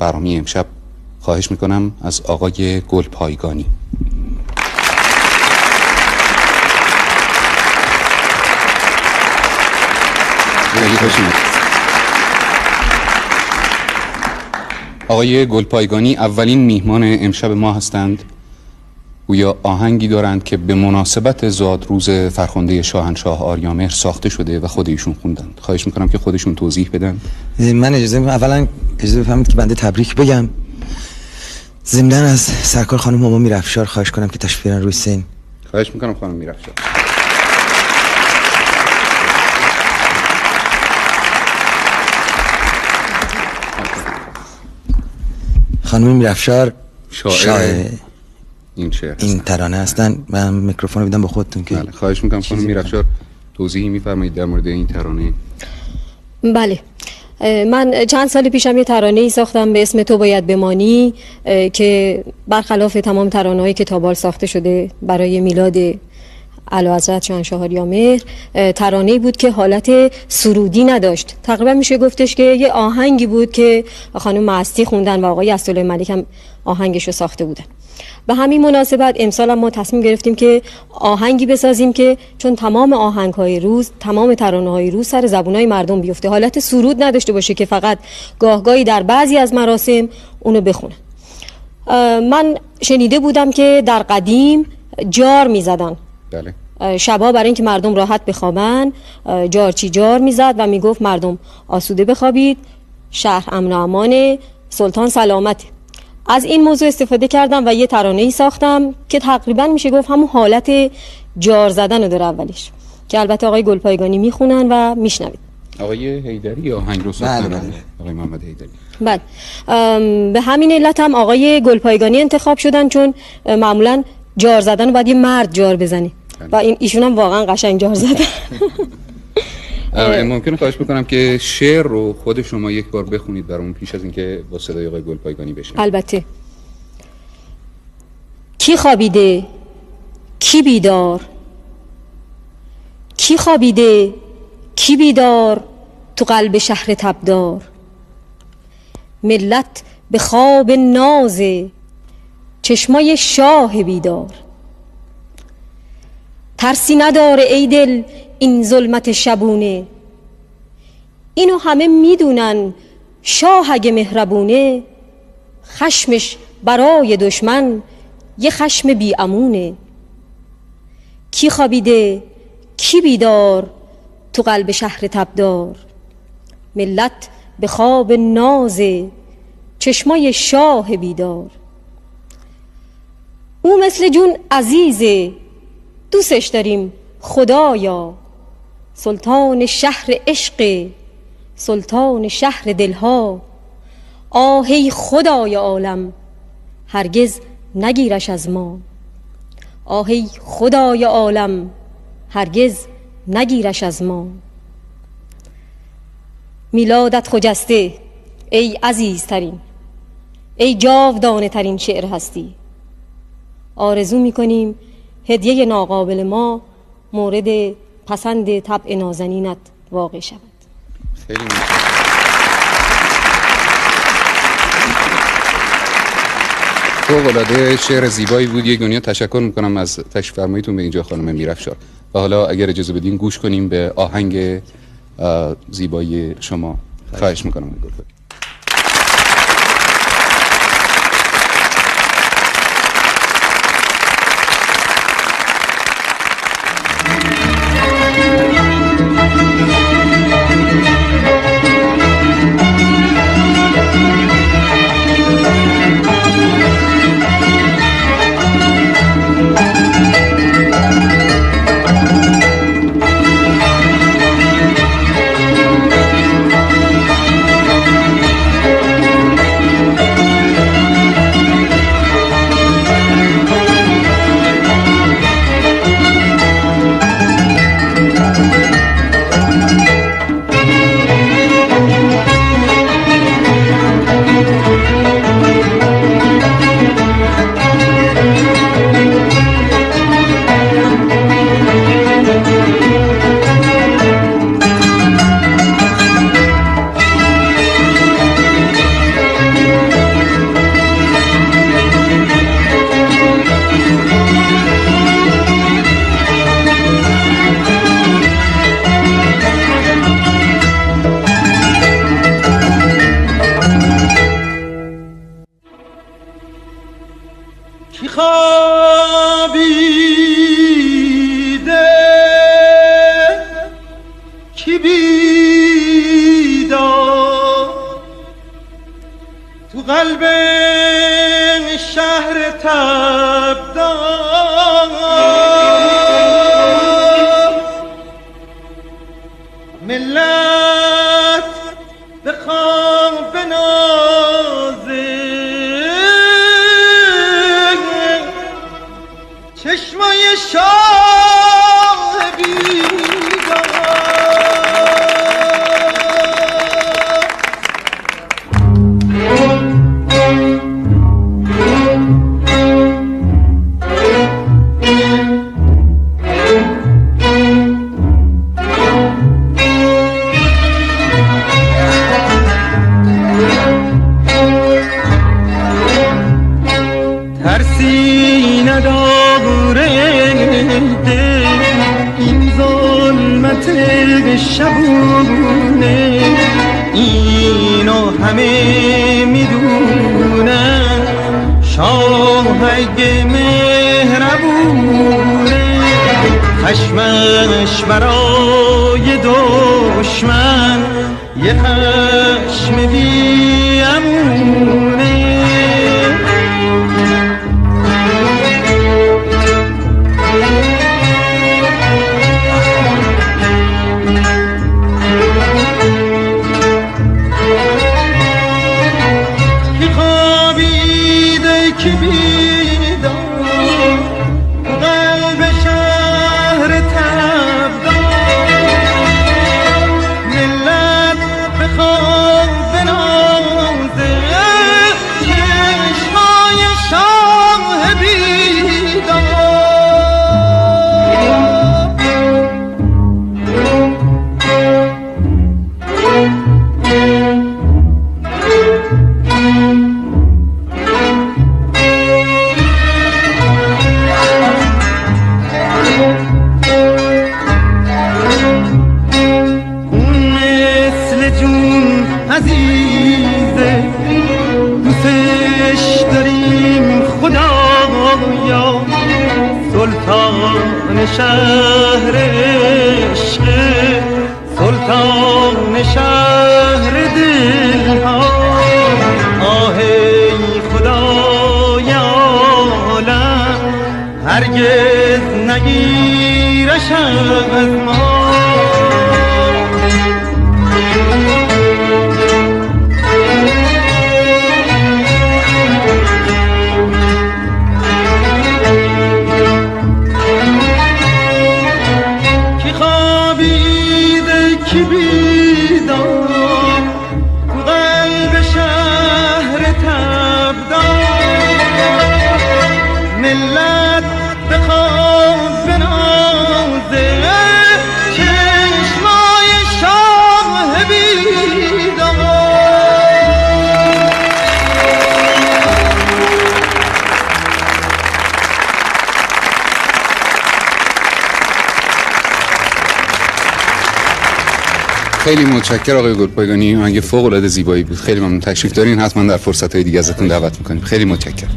برنامه امشب خواهش میکنم از آقای گلپایگانی. آقای گلپایگانی اولین میهمان امشب ما هستند. گویا آهنگی دارند که به مناسبت زادروز فرخنده شاهنشاه آریامهر ساخته شده و خود ایشون خوندند. خواهش میکنم که خودشون توضیح بدن. من اولا اجازه بفرمایید که بنده تبریک بگم. ضمناً از سرکار خانم ماما میرافشار خواهش کنم که تشریف بیارن روی سین. خواهش میکنم خانم میرافشار. خانم میرافشار شاعر این ترانه هستن. من میکروفون رو میدم به خودتون که بله. خواهش میکنم خانم میرافشار توضیحی میفرمایید در مورد این ترانه. بله، من چند سال پیشم یه ترانه‌ای ساختم به اسم تو باید بمانی که برخلاف تمام ترانه‌های که تابال ساخته شده برای میلاد اعلیحضرت شاهنشاه آریامهر، ترانه‌ای بود که حالت سرودی نداشت. تقریبا میشه گفتش که یه آهنگی بود که خانم مستی خوندن و آقای اسدالله ملک هم آهنگش رو ساخته بودن. به همین مناسبت امسال هم ما تصمیم گرفتیم که آهنگی بسازیم که چون تمام آهنگ‌های روز، تمام ترانه‌های روز سر زبون‌های مردم بیفته، حالت سرود نداشته باشه که فقط گاهگاهی در بعضی از مراسم اونو بخونن. من شنیده بودم که در قدیم جار می‌زدن. بله. شبا برای اینکه مردم راحت بخوابن جارچی جار میزد و میگفت مردم آسوده بخوابید، شهر امن و امان، سلطان سلامت. از این موضوع استفاده کردم و یه ترانه‌ای ساختم که تقریبا میشه گفت همون حالت جار زدن رو داره اولش، که البته آقای گلپایگانی میخونن و میشنوید. آقای حیدری آهنگ رو ساختن. بله. آقای محمد حیدری. بله. به همین علت هم آقای گلپایگانی انتخاب شدن، چون معمولا جار زدن رو باید یه مرد جار بزنه و ایشون هم واقعا قشنگ جار زدن. ممکنه خواهش بکنم که شعر رو خود شما یک بار بخونید برامون پیش از اینکه با صدای آقای گلپایگانی بشیم. البته. کی خوابیده کی بیدار، کی خوابیده کی بیدار تو قلب شهر تبدار، ملت به خواب ناز چشمای شاه بیدار، ترسی نداره ای دل این ظلمت شبونه، اینو همه میدونن شاه اگه مهربونه، خشمش برای دشمن یه خشم بی امونه، کی خوابیده کی بیدار تو قلب شهر تبدار، ملت به خواب ناز چشمای شاه بیدار، او مثل جون عزیزه دوستش داریم خدایا، سلطان شهر عشق سلطان شهر دلها، آهی خدای عالم هرگز نگیرش از ما، آهی خدای عالم هرگز نگیرش از ما، میلادت خجسته ای عزیزترین، ای جاودانه ترین شعر هستی، آرزو میکنیم هدیه ناقابل ما مورد پسند طبع نازنینت واقع شود. خیلی فوق‌العاده شعر زیبایی بود. یک دنیا تشکر میکنم از تشریف فرماییتون به اینجا خانم میرافشار. و حالا اگر اجازه بدین گوش کنیم به آهنگ زیبایی شما. خواهش میکنم. خوابیده کی بیدار تو قلب شهر تبدار ملت به خواب بنازه چشمای شاه بیدار ترسی نداره این ظلمت شبونه اینو همه میدونن شاه اگه مهربونه خشمش برای دشمن یه خشم بیامونه کی بیدار قلب شهر تبدار ملت به خواب بنازه چشمای شاه بیدار عزیزه دوستش داریم خدایا سلطان شهر عشق سلطان شهر دلها آه ای خدای عالم هرگز نگیرش از ما کی بیدار تو قلب شهر تبدار ملت به خواب بنازه چشمای شاه بیدار خیلی متشکرم آقای گلپایگانی، آهنگ فوق العاده زیبایی بود. خیلی ممنون، تشریف دارین، حتما در فرصت‌های دیگه ازتون دعوت می‌کنیم. خیلی متشکرم.